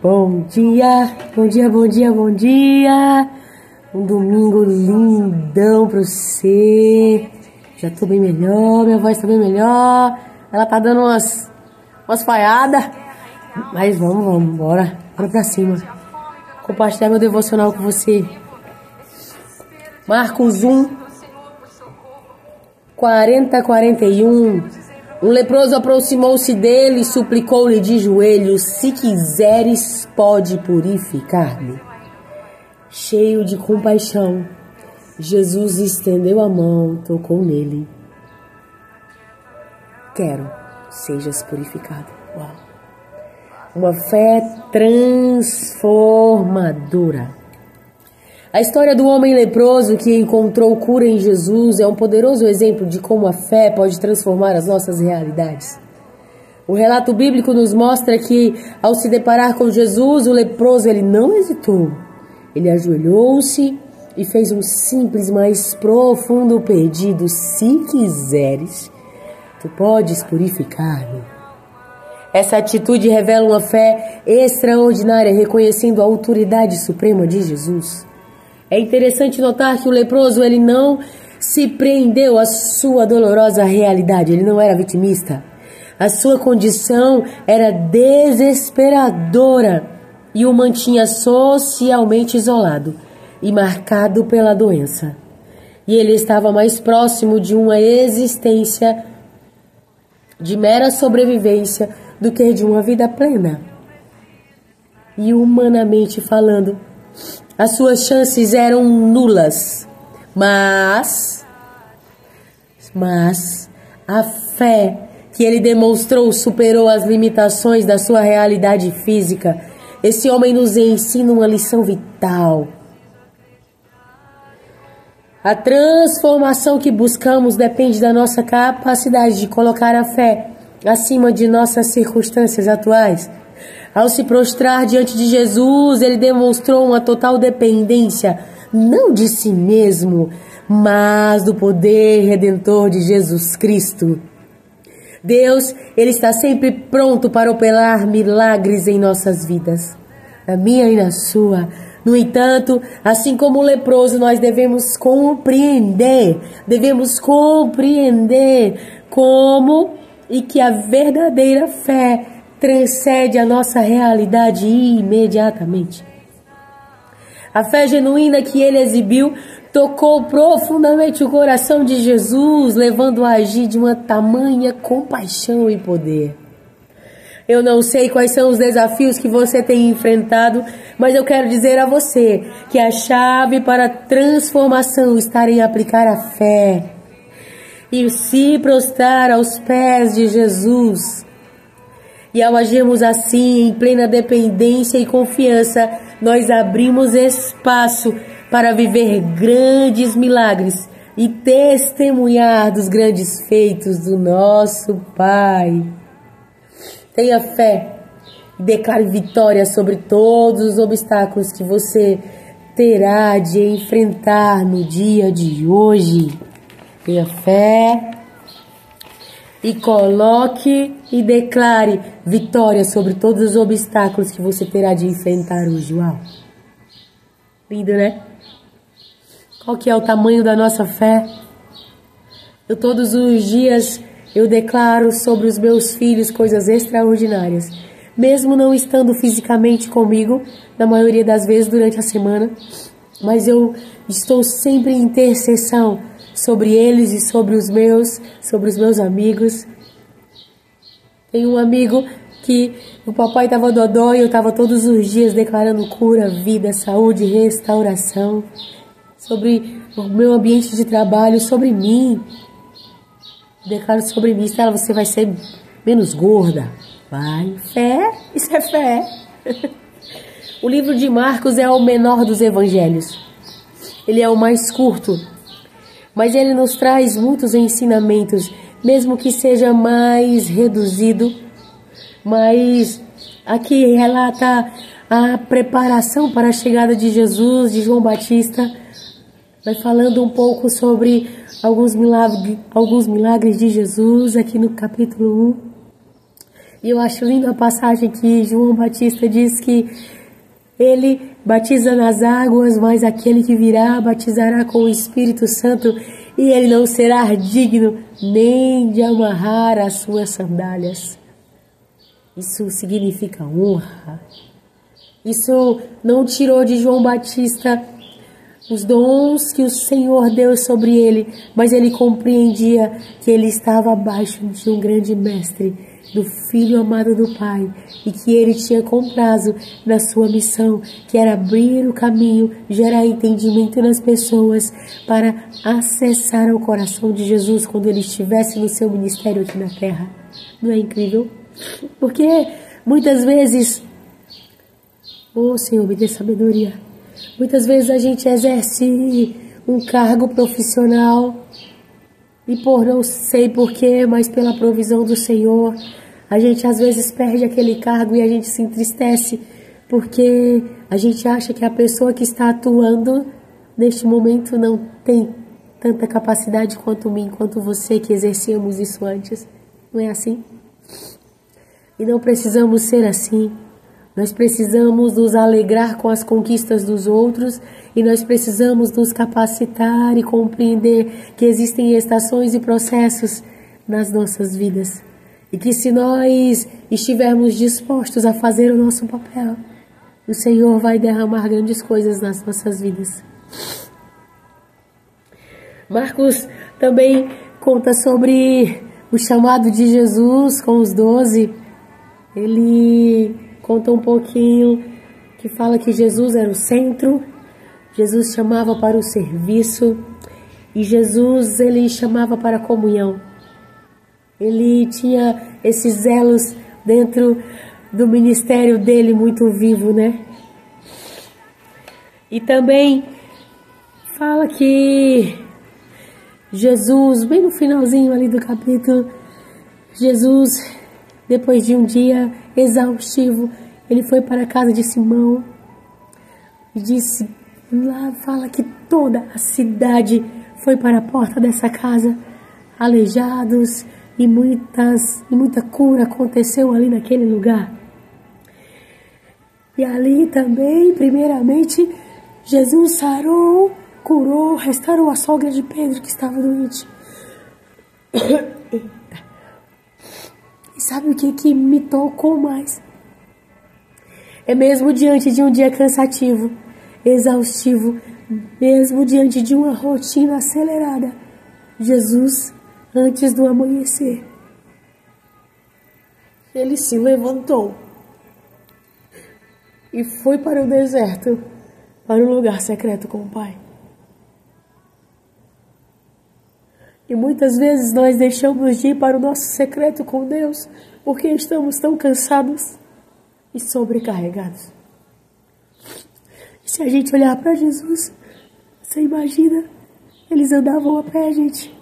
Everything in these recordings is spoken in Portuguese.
Bom dia, bom dia, bom dia, bom dia. Um domingo lindão pra você. Já tô bem melhor, minha voz tá bem melhor. Ela tá dando umas falhadas. Mas vamos, bora pra cima. Compartilhar meu devocional com você. Marcos 1, 40-41. Um leproso aproximou-se dele e suplicou-lhe de joelhos: se quiseres, pode purificar-me. Cheio de compaixão, Jesus estendeu a mão, tocou nele. Quero, sejas purificado. Uau! Uma fé transformadora. A história do homem leproso que encontrou cura em Jesus é um poderoso exemplo de como a fé pode transformar as nossas realidades. O relato bíblico nos mostra que, ao se deparar com Jesus, o leproso ele não hesitou. Ele ajoelhou-se e fez um simples, mas profundo pedido: se quiseres, tu podes purificar-me. Essa atitude revela uma fé extraordinária, reconhecendo a autoridade suprema de Jesus. É interessante notar que o leproso ele não se prendeu à sua dolorosa realidade, ele não era vitimista. A sua condição era desesperadora e o mantinha socialmente isolado e marcado pela doença. E ele estava mais próximo de uma existência de mera sobrevivência do que de uma vida plena. E humanamente falando, as suas chances eram nulas, mas a fé que ele demonstrou superou as limitações da sua realidade física. Esse homem nos ensina uma lição vital. A transformação que buscamos depende da nossa capacidade de colocar a fé acima de nossas circunstâncias atuais. Ao se prostrar diante de Jesus, ele demonstrou uma total dependência, não de si mesmo, mas do poder redentor de Jesus Cristo. Deus, ele está sempre pronto para operar milagres em nossas vidas, na minha e na sua. No entanto, assim como o leproso, nós devemos compreender como e que a verdadeira fé transcende a nossa realidade imediatamente. A fé genuína que ele exibiu tocou profundamente o coração de Jesus, levando-o a agir de uma tamanha compaixão e poder. Eu não sei quais são os desafios que você tem enfrentado, mas eu quero dizer a você que a chave para a transformação está em aplicar a fé e se prostrar aos pés de Jesus. E ao agirmos assim, em plena dependência e confiança, nós abrimos espaço para viver grandes milagres e testemunhar dos grandes feitos do nosso Pai. Tenha fé e declare vitória sobre todos os obstáculos que você terá de enfrentar no dia de hoje. Tenha fé e coloque e declare vitória sobre todos os obstáculos que você terá de enfrentar hoje. Uau! Lindo, né? Qual que é o tamanho da nossa fé? Todos os dias eu declaro sobre os meus filhos coisas extraordinárias. Mesmo não estando fisicamente comigo, na maioria das vezes durante a semana, mas eu estou sempre em intercessão sobre eles e sobre os meus amigos. Tem um amigo que o papai estava dodó e eu estava todos os dias declarando cura, vida, saúde, restauração, sobre o meu ambiente de trabalho, sobre mim. Declaro sobre mim: Estela, você vai ser menos gorda. Vai, fé, isso é fé. O livro de Marcos é o menor dos evangelhos. Ele é o mais curto, mas ele nos traz muitos ensinamentos, mesmo que seja mais reduzido. Mas aqui relata a preparação para a chegada de Jesus, de João Batista. Vai falando um pouco sobre alguns milagres de Jesus aqui no capítulo 1. E eu acho linda a passagem que João Batista diz que ele batiza nas águas, mas aquele que virá batizará com o Espírito Santo e ele não será digno nem de amarrar as suas sandálias. Isso significa honra. Isso não tirou de João Batista os dons que o Senhor deu sobre ele, mas ele compreendia que ele estava abaixo de um grande mestre, do Filho amado do Pai, e que ele tinha com prazo na sua missão, que era abrir o caminho, gerar entendimento nas pessoas para acessar ao coração de Jesus quando ele estivesse no seu ministério aqui na terra. Não é incrível? Porque muitas vezes, Senhor, me dê sabedoria. Muitas vezes a gente exerce um cargo profissional e por não sei porquê, mas pela provisão do Senhor, a gente às vezes perde aquele cargo e a gente se entristece porque a gente acha que a pessoa que está atuando neste momento não tem tanta capacidade quanto mim, quanto você que exercíamos isso antes. Não é assim? E não precisamos ser assim. Nós precisamos nos alegrar com as conquistas dos outros e nós precisamos nos capacitar e compreender que existem estações e processos nas nossas vidas. E que se nós estivermos dispostos a fazer o nosso papel, o Senhor vai derramar grandes coisas nas nossas vidas. Marcos também conta sobre o chamado de Jesus com os 12. Ele conta um pouquinho que fala que Jesus era o centro, Jesus chamava para o serviço e Jesus ele chamava para a comunhão. Ele tinha esses elos dentro do ministério dele muito vivo, né? E também fala que Jesus, bem no finalzinho ali do capítulo, Jesus, depois de um dia exaustivo, ele foi para a casa de Simão e disse, lá fala que toda a cidade foi para a porta dessa casa, aleijados e muita cura aconteceu ali naquele lugar. E ali também, primeiramente, Jesus sarou, curou, restaurou a sogra de Pedro que estava doente. E sabe o que me tocou mais? É mesmo diante de um dia cansativo, exaustivo, mesmo diante de uma rotina acelerada, Jesus, antes do amanhecer, ele se levantou e foi para o deserto, para um lugar secreto com o Pai. E muitas vezes nós deixamos de ir para o nosso secreto com Deus porque estamos tão cansados e sobrecarregados. E se a gente olhar para Jesus, você imagina, eles andavam a pé, gente.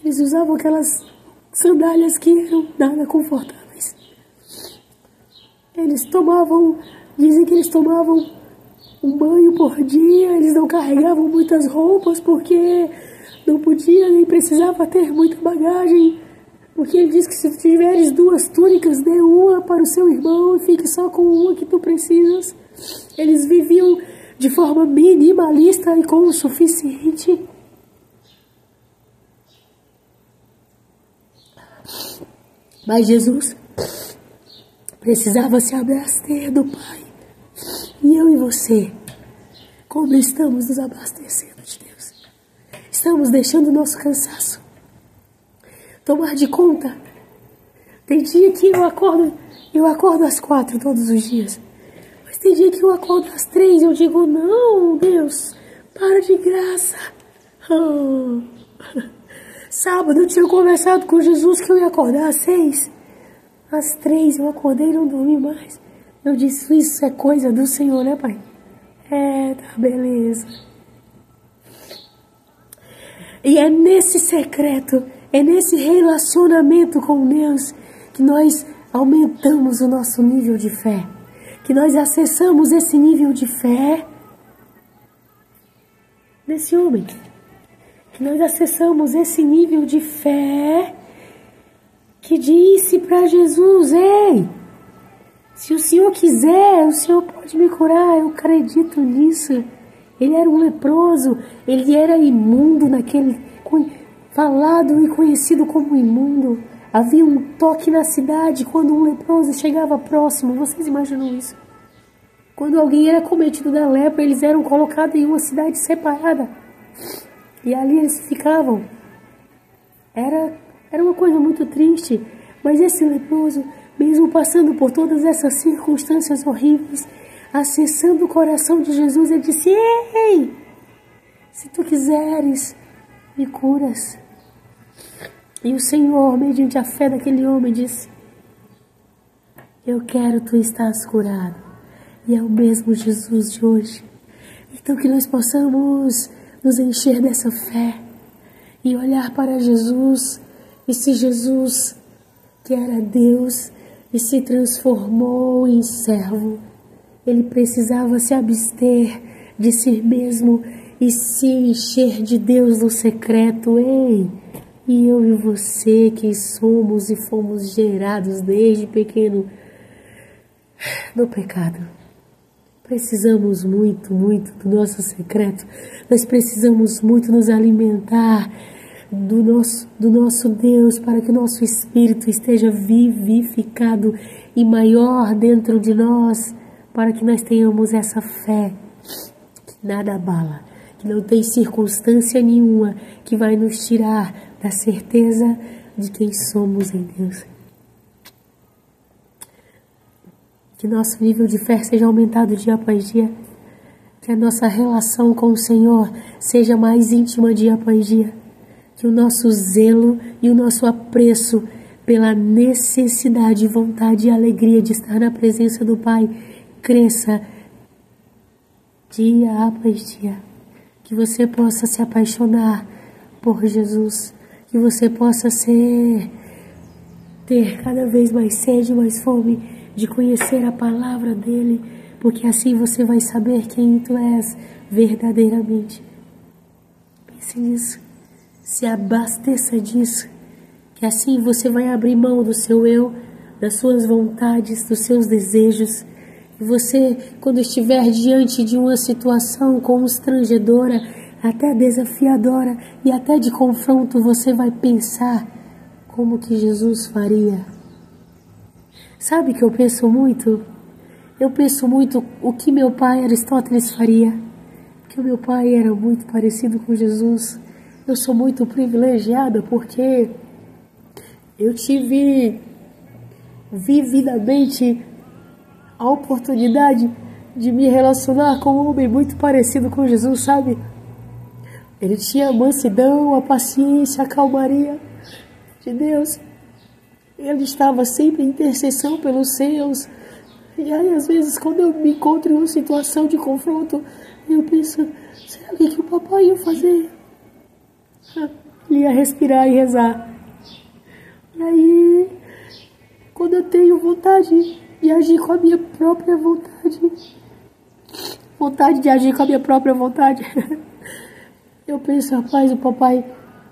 Eles usavam aquelas sandálias que eram nada confortáveis. Dizem que eles tomavam um banho por dia, eles não carregavam muitas roupas porque não podia nem precisava ter muita bagagem, porque ele diz que se tu tiveres 2 túnicas, dê uma para o seu irmão e fique só com uma que tu precisas. Eles viviam de forma minimalista e com o suficiente. Mas Jesus precisava se abastecer do Pai. E eu e você, como estamos nos abastecendo de Deus? Estamos deixando o nosso cansaço tomar de conta. Tem dia que eu acordo às 4 todos os dias. Mas tem dia que eu acordo às 3 e eu digo, não, Deus, para de graça. Oh. Sábado eu tinha conversado com Jesus que eu ia acordar às 6. Às 3 eu acordei e não dormi mais. Eu disse, isso é coisa do Senhor, né, Pai? Tá beleza. E é nesse secreto, é nesse relacionamento com Deus que nós aumentamos o nosso nível de fé. Que nós acessamos esse nível de fé desse homem. Que nós acessamos esse nível de fé que disse para Jesus: ei, se o Senhor quiser, o Senhor pode me curar, eu acredito nisso. Ele era um leproso, ele era imundo falado e conhecido como imundo. Havia um toque na cidade quando um leproso chegava próximo. Vocês imaginam isso? Quando alguém era cometido da lepra, eles eram colocados em uma cidade separada. E ali eles ficavam. Era uma coisa muito triste. Mas esse leproso, mesmo passando por todas essas circunstâncias horríveis, acessando o coração de Jesus, ele disse: ei, se tu quiseres, me curas. E o Senhor, mediante a fé daquele homem, disse: eu quero, tu estás curado. E é o mesmo Jesus de hoje. Então que nós possamos nos encher dessa fé e olhar para Jesus. E se Jesus, que era Deus e se transformou em servo, ele precisava se abster de si mesmo e se encher de Deus no secreto. Ei, e eu e você que somos e fomos gerados desde pequeno no pecado, precisamos muito, muito do nosso secreto. Nós precisamos muito nos alimentar do nosso Deus, para que o nosso espírito esteja vivificado e maior dentro de nós, para que nós tenhamos essa fé que nada abala, que não tem circunstância nenhuma que vai nos tirar da certeza de quem somos em Deus. Que nosso nível de fé seja aumentado dia após dia. Que a nossa relação com o Senhor seja mais íntima dia após dia. Que o nosso zelo e o nosso apreço pela necessidade, vontade e alegria de estar na presença do Pai cresça dia após dia. Que você possa se apaixonar por Jesus. Que você possa ter cada vez mais sede, mais fome de conhecer a palavra dele, porque assim você vai saber quem tu és verdadeiramente. Pense nisso, se abasteça disso, que assim você vai abrir mão do seu eu, das suas vontades, dos seus desejos. E você, quando estiver diante de uma situação constrangedora, até desafiadora e até de confronto, você vai pensar como que Jesus faria. Sabe que eu penso muito? Eu penso muito o que meu pai Aristóteles faria. Porque o meu pai era muito parecido com Jesus. Eu sou muito privilegiada porque eu tive vividamente a oportunidade de me relacionar com um homem muito parecido com Jesus, sabe? Ele tinha a mansidão, a paciência, a calmaria de Deus. Ele estava sempre em intercessão pelos seus. E aí, às vezes, quando eu me encontro em uma situação de confronto, eu penso: será que o papai ia fazer? Ele ia respirar e rezar. E aí, quando eu tenho vontade de agir com a minha própria vontade de agir com a minha própria vontade, eu penso: rapaz, o papai